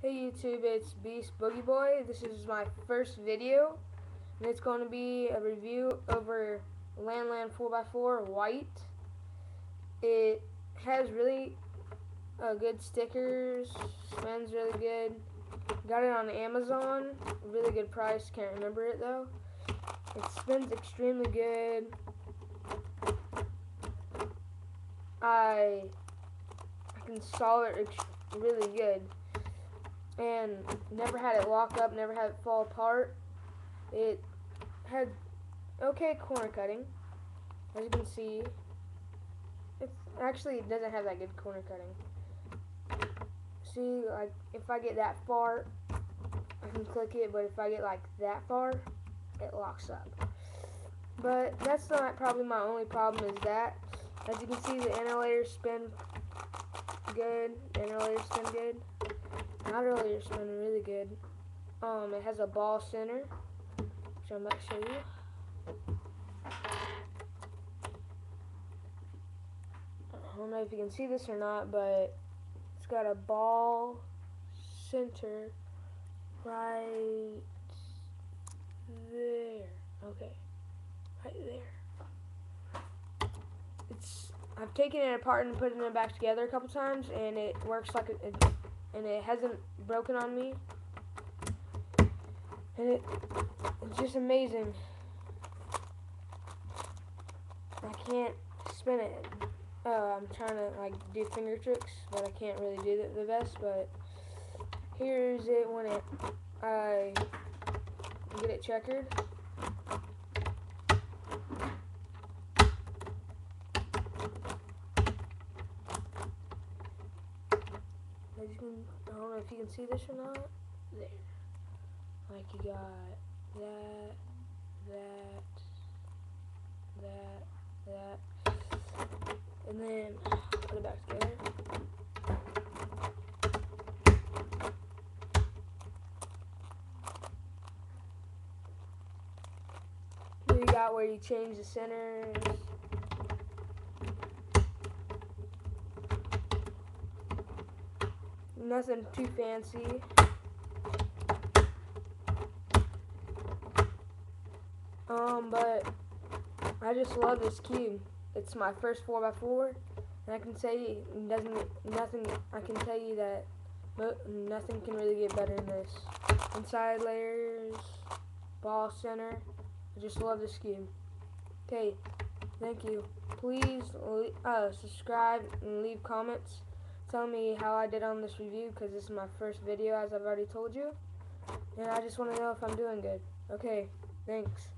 Hey YouTube, it's Beast Boogie Boy. This is my first video, and it's going to be a review over LanLan 4x4 White. It has really good stickers, spins really good. Got it on Amazon, really good price, can't remember it though. It spins extremely good. I can solve it really good. And never had it lock up, never had it fall apart. It had okay corner cutting, as you can see. It doesn't have that good corner cutting. See, like if I get that far, I can click it, but if I get like that far, it locks up. But that's not probably my only problem is that. As you can see, the interlayers spin good, the interlayers spin good. Outer layers spin really good. It has a ball center, which I'm about to show you. I don't know if you can see this or not, but it's got a ball center right there. Okay, right there. I've taken it apart and put it back together a couple times, and it works like and it hasn't broken on me, and it's just amazing. I can't spin it. I'm trying to like do finger tricks, but I can't really do the best. But here's it when I get it checkered. I don't know if you can see this or not. There. Like you got that, and then put it back together. Here you got where you change the centers. Nothing too fancy. But I just love this cube. It's my first 4x4, and I can say nothing. I can tell you that nothing can really get better than this. Inside layers, ball center. I just love this cube. Okay, thank you. Please subscribe and leave comments. Tell me how I did on this review, because this is my first video, as I've already told you, and I just want to know if I'm doing good. Okay, thanks.